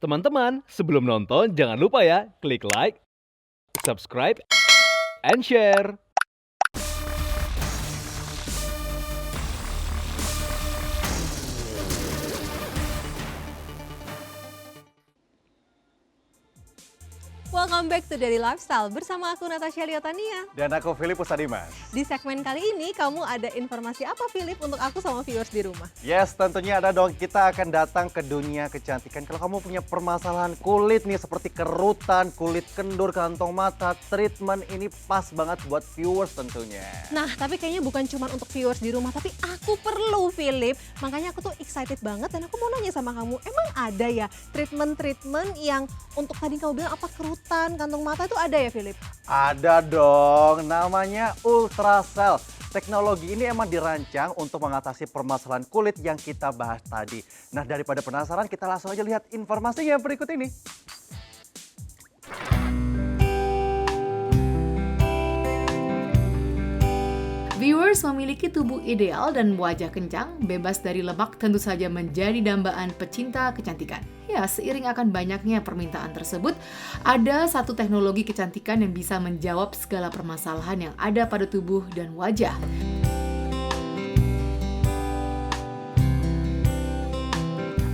Teman-teman, sebelum nonton jangan lupa ya klik like, subscribe, and share. Welcome back to Daily Lifestyle bersama aku Natasha Liotania. Dan aku Filipus Adimas. Di segmen kali ini kamu ada informasi apa Filip untuk aku sama viewers di rumah? Yes, tentunya ada dong. Kita akan datang ke dunia kecantikan. Kalau kamu punya permasalahan kulit nih seperti kerutan, kulit kendur, kantong mata, treatment ini pas banget buat viewers tentunya. Nah, tapi kayaknya bukan cuma untuk viewers di rumah, tapi aku perlu Filip. Makanya aku tuh excited banget dan aku mau nanya sama kamu, emang ada ya treatment-treatment yang untuk tadi kamu bilang apa kerutan, kantong mata itu ada ya Filip? Ada dong, namanya Ultracell. Teknologi ini emang dirancang untuk mengatasi permasalahan kulit yang kita bahas tadi. Nah, daripada penasaran, kita langsung aja lihat informasinya berikut ini. Viewers memiliki tubuh ideal dan wajah kencang, bebas dari lemak tentu saja menjadi dambaan pecinta kecantikan. Ya, seiring akan banyaknya permintaan tersebut, ada satu teknologi kecantikan yang bisa menjawab segala permasalahan yang ada pada tubuh dan wajah.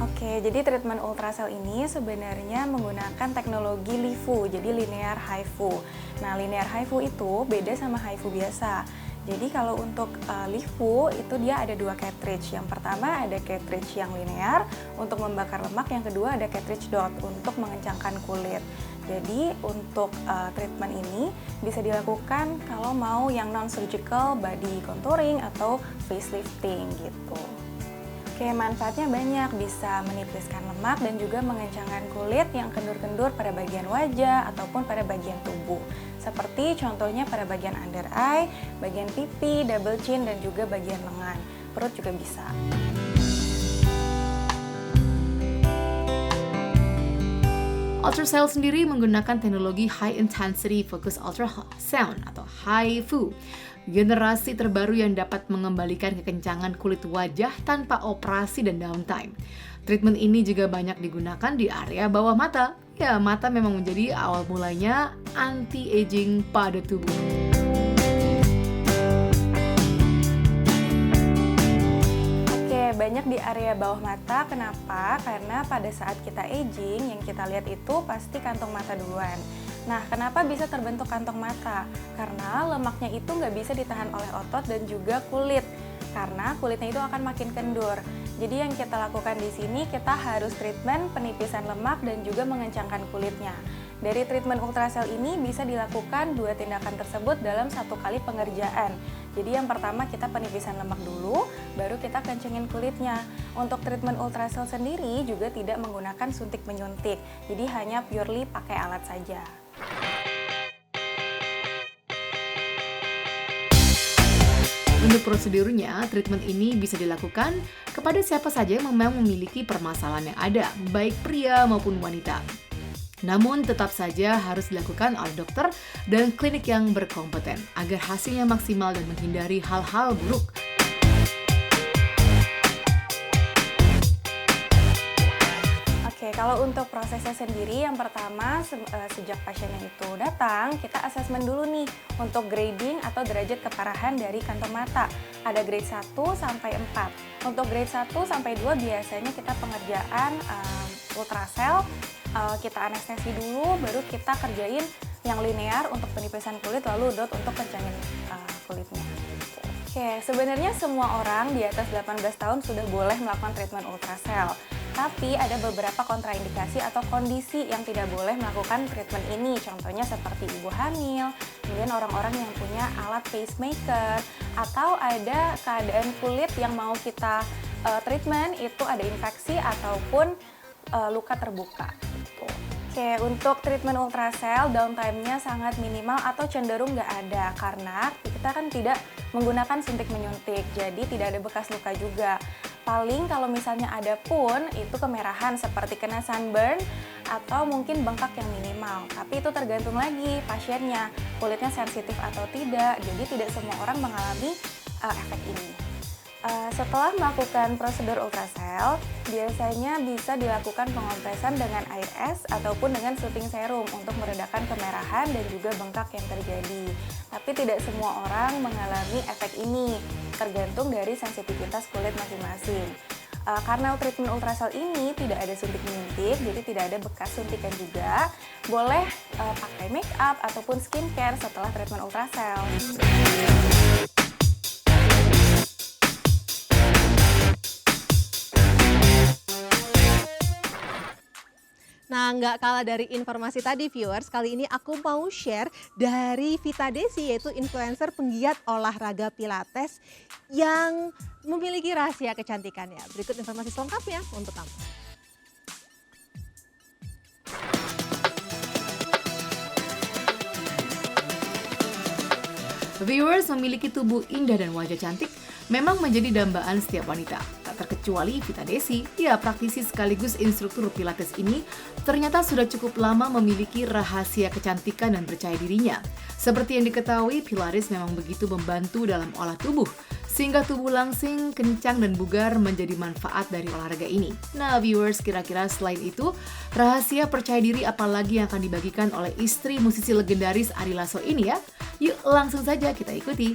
Oke, jadi treatment Ultracell ini sebenarnya menggunakan teknologi LIFU, jadi Linear HIFU. Nah, Linear HIFU itu beda sama HIFU biasa. Jadi kalau untuk LIFU itu dia ada dua cartridge. Yang pertama ada cartridge yang linear untuk membakar lemak, yang kedua ada cartridge dot untuk mengencangkan kulit. Jadi untuk treatment ini bisa dilakukan kalau mau yang non-surgical body contouring atau facelifting gitu. Oke, manfaatnya banyak, bisa menipiskan lemak dan juga mengencangkan kulit yang kendur-kendur pada bagian wajah ataupun pada bagian tubuh. Seperti contohnya pada bagian under eye, bagian pipi, double chin, dan juga bagian lengan. Perut juga bisa. Ultracell sendiri menggunakan teknologi High Intensity Focus Ultrasound atau HIFU, generasi terbaru yang dapat mengembalikan kekencangan kulit wajah tanpa operasi dan downtime. Treatment ini juga banyak digunakan di area bawah mata. Ya, mata memang menjadi awal mulanya anti-aging pada tubuh. Banyak di area bawah mata. Kenapa? Karena pada saat kita aging, yang kita lihat itu pasti kantong mata duluan. Nah, kenapa bisa terbentuk kantong mata? Karena lemaknya itu nggak bisa ditahan oleh otot dan juga kulit. Karena kulitnya itu akan makin kendur. Jadi yang kita lakukan di sini, kita harus treatment penipisan lemak dan juga mengencangkan kulitnya. Dari treatment Ultracell ini bisa dilakukan dua tindakan tersebut dalam satu kali pengerjaan. Jadi yang pertama kita penipisan lemak dulu, baru kita kencengin kulitnya. Untuk treatment Ultracell sendiri juga tidak menggunakan suntik menyuntik, jadi hanya purely pakai alat saja. Untuk prosedurnya, treatment ini bisa dilakukan kepada siapa saja yang memang memiliki permasalahan yang ada, baik pria maupun wanita. Namun tetap saja harus dilakukan oleh dokter dan klinik yang berkompeten agar hasilnya maksimal dan menghindari hal-hal buruk. Oke, kalau untuk prosesnya sendiri, yang pertama sejak pasiennya itu datang, kita asesmen dulu nih untuk grading atau derajat keparahan dari kantong mata. Ada grade 1 sampai 4. Untuk grade 1 sampai 2 biasanya kita pengerjaan Ultracell, kita anestesi dulu, baru kita kerjain yang linear untuk penipisan kulit, lalu dot untuk kencangin kulitnya. Oke, sebenarnya semua orang di atas 18 tahun sudah boleh melakukan treatment Ultracell. Tapi ada beberapa kontraindikasi atau kondisi yang tidak boleh melakukan treatment ini. Contohnya seperti ibu hamil, kemudian orang-orang yang punya alat pacemaker, atau ada keadaan kulit yang mau kita treatment itu ada infeksi ataupun luka terbuka. Oke, untuk treatment Ultracell downtime-nya sangat minimal atau cenderung nggak ada karena kita kan tidak menggunakan suntik menyuntik, jadi tidak ada bekas luka juga. Paling kalau misalnya ada pun itu kemerahan seperti kena sunburn atau mungkin bengkak yang minimal. Tapi itu tergantung lagi pasiennya, kulitnya sensitif atau tidak, jadi tidak semua orang mengalami efek ini. Setelah melakukan prosedur ultrasel, biasanya bisa dilakukan pengompresan dengan air es ataupun dengan soothing serum untuk meredakan kemerahan dan juga bengkak yang terjadi. Tapi tidak semua orang mengalami efek ini, tergantung dari sensitivitas kulit masing-masing. Karena treatment ultrasel ini tidak ada suntik-menyuntik, jadi tidak ada bekas suntikan juga, boleh pakai make up ataupun skincare setelah treatment ultrasel. Nah, nggak kalah dari informasi tadi viewers, kali ini aku mau share dari Vita Desi, yaitu influencer penggiat olahraga pilates yang memiliki rahasia kecantikannya. Berikut informasi selengkapnya untuk kamu. Viewers, memiliki tubuh indah dan wajah cantik memang menjadi dambaan setiap wanita. Tak terkecuali Vita Desi, praktisi sekaligus instruktur pilates ini ternyata sudah cukup lama memiliki rahasia kecantikan dan percaya dirinya. Seperti yang diketahui, pilates memang begitu membantu dalam olah tubuh, sehingga tubuh langsing, kencang, dan bugar menjadi manfaat dari olahraga ini. Nah, viewers, kira-kira selain itu, rahasia percaya diri apalagi yang akan dibagikan oleh istri musisi legendaris Ari Lasso ini ya? Yuk, langsung saja kita ikuti.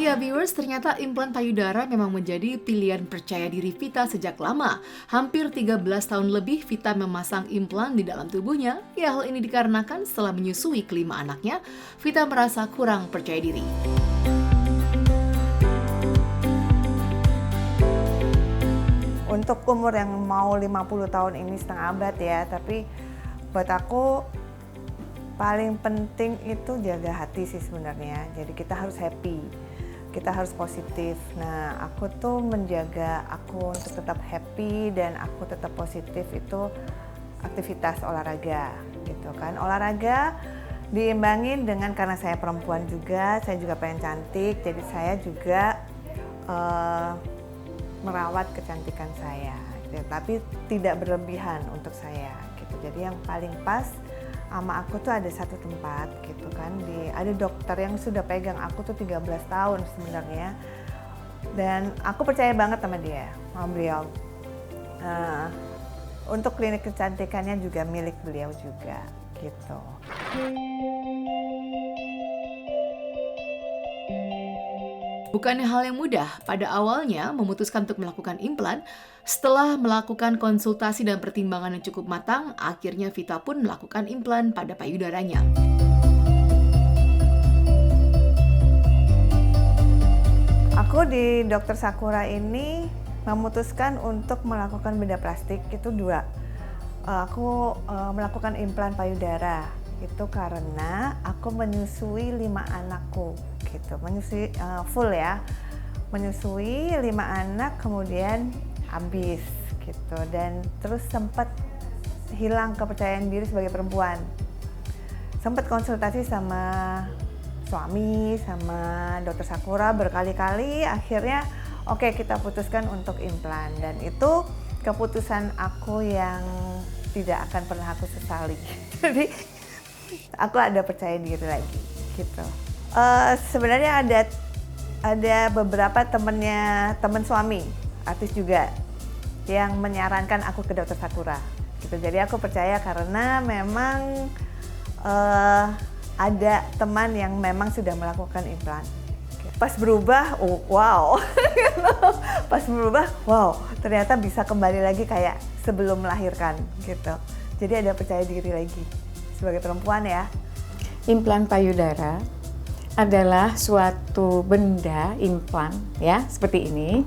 Ya viewers, ternyata implan payudara memang menjadi pilihan percaya diri Vita sejak lama. Hampir 13 tahun lebih Vita memasang implan di dalam tubuhnya. Ya, hal ini dikarenakan setelah menyusui kelima anaknya, Vita merasa kurang percaya diri. Untuk umur yang mau 50 tahun ini setengah abad ya, tapi buat aku paling penting itu jaga hati sih sebenarnya. Jadi kita harus happy, kita harus positif. Nah, aku tuh menjaga aku untuk tetap happy dan aku tetap positif itu aktivitas olahraga gitu kan. Olahraga diimbangin dengan, karena saya perempuan juga, saya juga pengen cantik, jadi saya juga merawat kecantikan saya, gitu. Tapi tidak berlebihan untuk saya gitu. Jadi yang paling pas sama aku tuh ada satu tempat gitu kan, ada dokter yang sudah pegang aku tuh 13 tahun sebenarnya, dan aku percaya banget sama dia, sama beliau. Untuk klinik kecantikannya juga milik beliau juga gitu. Bukan hal yang mudah pada awalnya memutuskan untuk melakukan implan. Setelah melakukan konsultasi dan pertimbangan yang cukup matang, akhirnya Vita pun melakukan implan pada payudaranya. Aku di Dr. Sakura ini memutuskan untuk melakukan bedah plastik itu dua. Aku melakukan implan payudara itu karena aku menyusui 5 anakku gitu, menyusui full ya, menyusui 5 anak kemudian habis gitu, dan terus sempat hilang kepercayaan diri sebagai perempuan. Sempat konsultasi sama suami, sama Dr. Sakura berkali-kali, akhirnya oke, kita putuskan untuk implan, dan itu keputusan aku yang tidak akan pernah aku sesali. Jadi aku ada percaya diri lagi gitu. Sebenarnya ada beberapa teman suami, artis juga, yang menyarankan aku ke Dr. Sakura gitu. Jadi aku percaya karena memang ada teman yang memang sudah melakukan implan. Pas berubah, oh, wow. Pas berubah, wow, ternyata bisa kembali lagi kayak sebelum melahirkan gitu. Jadi ada percaya diri lagi sebagai perempuan ya. Implan payudara adalah suatu benda implan ya, seperti ini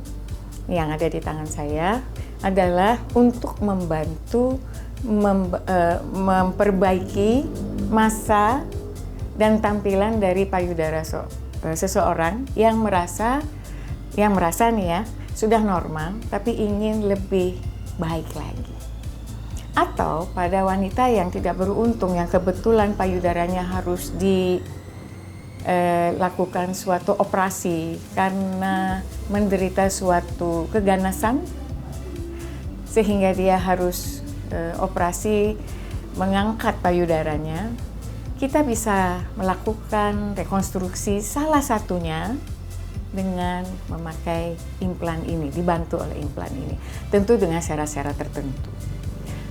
yang ada di tangan saya, adalah untuk membantu memperbaiki massa dan tampilan dari payudara seseorang yang merasa nih ya, sudah normal tapi ingin lebih baik lagi. Atau pada wanita yang tidak beruntung, yang kebetulan payudaranya harus dilakukan suatu operasi karena menderita suatu keganasan, sehingga dia harus operasi mengangkat payudaranya, kita bisa melakukan rekonstruksi salah satunya dengan memakai implan ini, dibantu oleh implan ini, tentu dengan syarat-syarat tertentu.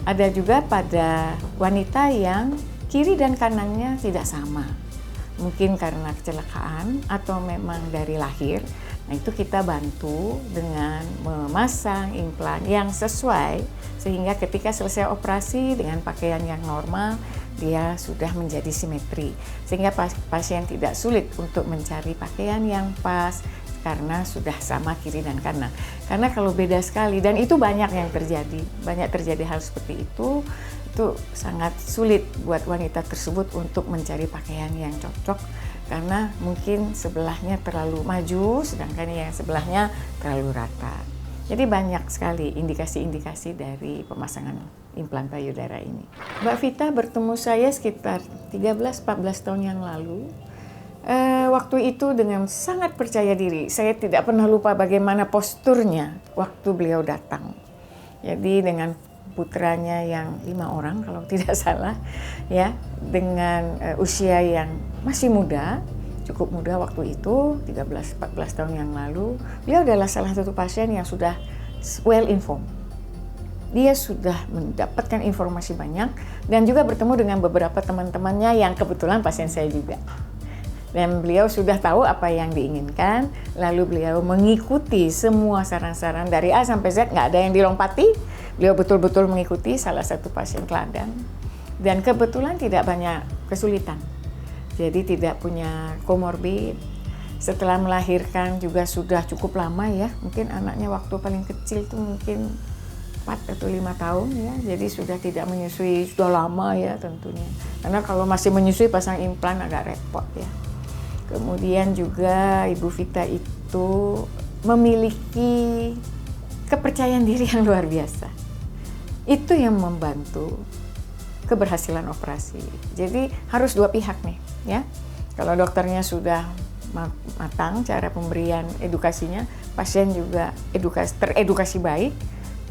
Ada juga pada wanita yang kiri dan kanannya tidak sama, mungkin karena kecelakaan atau memang dari lahir. Nah, itu kita bantu dengan memasang implan yang sesuai, sehingga ketika selesai operasi dengan pakaian yang normal, dia sudah menjadi simetri, sehingga pasien tidak sulit untuk mencari pakaian yang pas karena sudah sama kiri dan kanan. Karena kalau beda sekali, dan itu banyak yang terjadi, banyak terjadi hal seperti itu sangat sulit buat wanita tersebut untuk mencari pakaian yang cocok, karena mungkin sebelahnya terlalu maju, sedangkan yang sebelahnya terlalu rata. Jadi banyak sekali indikasi-indikasi dari pemasangan implan payudara ini. Mbak Vita bertemu saya sekitar 13-14 tahun yang lalu. Waktu itu dengan sangat percaya diri. Saya tidak pernah lupa bagaimana posturnya waktu beliau datang. Jadi dengan putranya yang 5 orang kalau tidak salah, ya, dengan usia yang masih muda, cukup muda waktu itu, 13-14 tahun yang lalu, beliau adalah salah satu pasien yang sudah well informed. Dia sudah mendapatkan informasi banyak dan juga bertemu dengan beberapa teman-temannya yang kebetulan pasien saya juga. Dan beliau sudah tahu apa yang diinginkan, lalu beliau mengikuti semua saran-saran dari A sampai Z, nggak ada yang dilompati. Beliau betul-betul mengikuti, salah satu pasien teladan. Dan kebetulan tidak banyak kesulitan. Jadi tidak punya komorbid. Setelah melahirkan juga sudah cukup lama ya, mungkin anaknya waktu paling kecil itu mungkin 4 atau 5 tahun ya, jadi sudah tidak menyusui, sudah lama ya tentunya. Karena kalau masih menyusui pasang implan agak repot ya. Kemudian juga Ibu Vita itu memiliki kepercayaan diri yang luar biasa. Itu yang membantu keberhasilan operasi. Jadi harus dua pihak nih ya. Kalau dokternya sudah matang cara pemberian edukasinya, pasien juga teredukasi baik,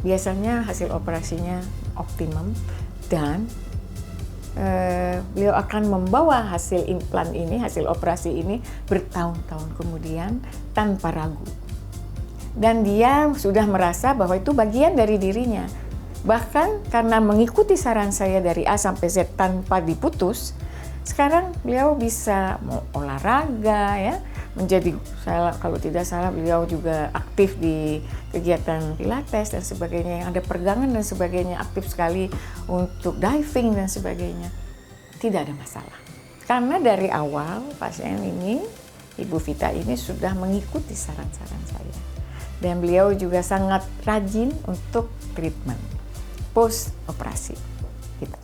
biasanya hasil operasinya optimum dan beliau akan membawa hasil implan ini, hasil operasi ini bertahun-tahun kemudian tanpa ragu. Dan dia sudah merasa bahwa itu bagian dari dirinya. Bahkan karena mengikuti saran saya dari A sampai Z tanpa diputus, sekarang beliau bisa olahraga ya, menjadi, kalau tidak salah beliau juga aktif di kegiatan pilates dan sebagainya, yang ada peregangan dan sebagainya, aktif sekali untuk diving dan sebagainya. Tidak ada masalah. Karena dari awal pasien ini, Ibu Vita ini sudah mengikuti saran-saran saya. Dan beliau juga sangat rajin untuk treatment post operasi kita.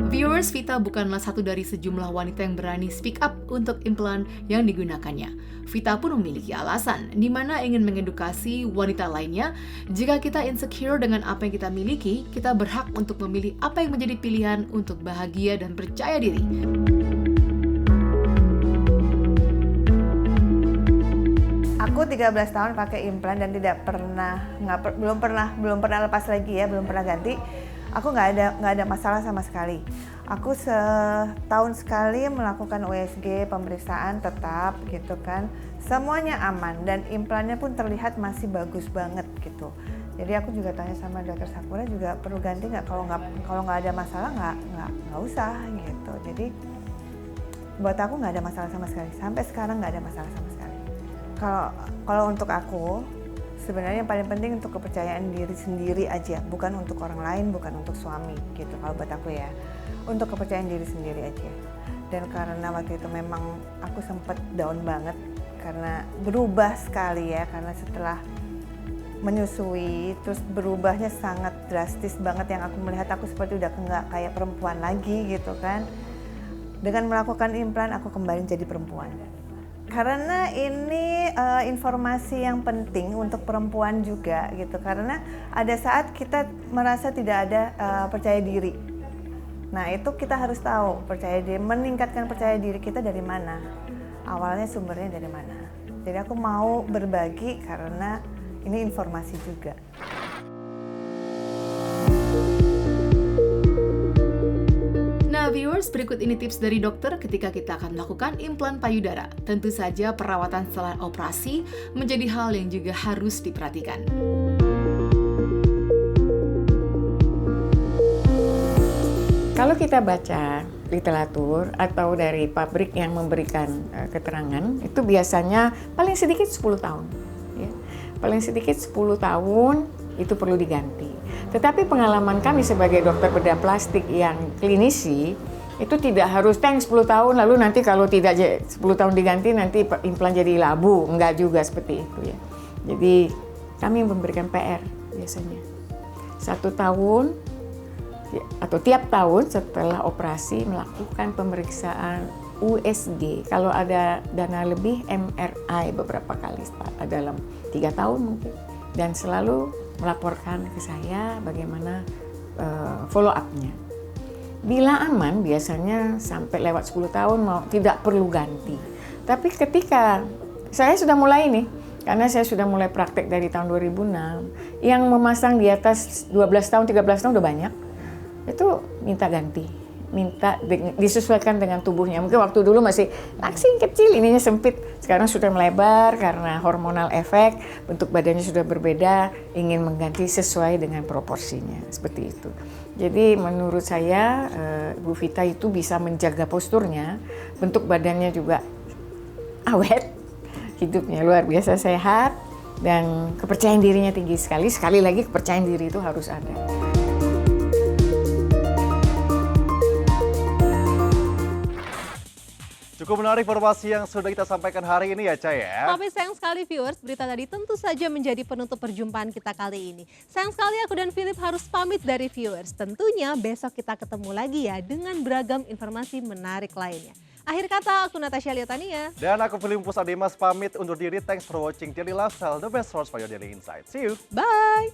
Viewers, Vita bukanlah satu dari sejumlah wanita yang berani speak up untuk implan yang digunakannya. Vita pun memiliki alasan di mana ingin mengedukasi wanita lainnya. Jika kita insecure dengan apa yang kita miliki, kita berhak untuk memilih apa yang menjadi pilihan untuk bahagia dan percaya diri. Aku 13 tahun pakai implan dan belum pernah lepas lagi ya, belum pernah ganti. Aku nggak ada masalah sama sekali. Aku setahun sekali melakukan USG, pemeriksaan tetap gitu kan. Semuanya aman dan implannya pun terlihat masih bagus banget gitu. Jadi aku juga tanya sama dokter Sakura juga perlu ganti nggak, kalau nggak ada masalah nggak usah gitu. Jadi buat aku nggak ada masalah sama sekali. Sampai sekarang nggak ada masalah sama sekali. Kalau untuk aku sebenarnya yang paling penting untuk kepercayaan diri sendiri aja, bukan untuk orang lain, bukan untuk suami gitu. Kalau buat aku ya, untuk kepercayaan diri sendiri aja. Dan karena waktu itu memang aku sempat down banget karena berubah sekali ya, karena setelah menyusui terus berubahnya sangat drastis banget, yang aku melihat aku seperti udah nggak kayak perempuan lagi gitu kan. Dengan melakukan implan aku kembali jadi perempuan. Karena ini informasi yang penting untuk perempuan juga gitu. Karena ada saat kita merasa tidak ada percaya diri. Nah itu kita harus tahu percaya diri, meningkatkan percaya diri kita dari mana. Awalnya sumbernya dari mana. Jadi aku mau berbagi karena ini informasi juga. Nah, viewers, berikut ini tips dari dokter ketika kita akan melakukan implan payudara. Tentu saja perawatan setelah operasi menjadi hal yang juga harus diperhatikan. Kalau kita baca literatur atau dari pabrik yang memberikan keterangan, itu biasanya paling sedikit 10 tahun. Ya. Paling sedikit 10 tahun itu perlu diganti. Tetapi pengalaman kami sebagai dokter bedah plastik yang klinisi, itu tidak harus 10 tahun, lalu nanti kalau tidak 10 tahun diganti, nanti implan jadi labu. Enggak juga seperti itu ya. Jadi kami memberikan PR biasanya. 1 tahun, atau tiap tahun setelah operasi melakukan pemeriksaan USG. Kalau ada dana lebih, MRI beberapa kali dalam 3 tahun mungkin. Dan selalu melaporkan ke saya bagaimana follow up-nya. Bila aman biasanya sampai lewat 10 tahun tidak perlu ganti. Tapi ketika saya sudah mulai nih, karena saya sudah mulai praktek dari tahun 2006, yang memasang di atas 12 tahun, 13 tahun udah banyak. Itu minta ganti, minta disesuaikan dengan tubuhnya. Mungkin waktu dulu masih langsing kecil, ininya sempit. Sekarang sudah melebar karena hormonal efek, bentuk badannya sudah berbeda, ingin mengganti sesuai dengan proporsinya, seperti itu. Jadi menurut saya Bu Vita itu bisa menjaga posturnya, bentuk badannya juga awet, hidupnya luar biasa sehat, dan kepercayaan dirinya tinggi sekali. Sekali lagi kepercayaan diri itu harus ada. Cukup menarik informasi yang sudah kita sampaikan hari ini ya, Cay ya. Tapi sayang sekali viewers, berita tadi tentu saja menjadi penutup perjumpaan kita kali ini. Sayang sekali aku dan Philip harus pamit dari viewers. Tentunya besok kita ketemu lagi ya dengan beragam informasi menarik lainnya. Akhir kata, aku Natasha Liatania. Dan aku Philip Pusadimas pamit undur diri. Thanks for watching Daily Lifestyle, the best source for your daily insight. See you. Bye!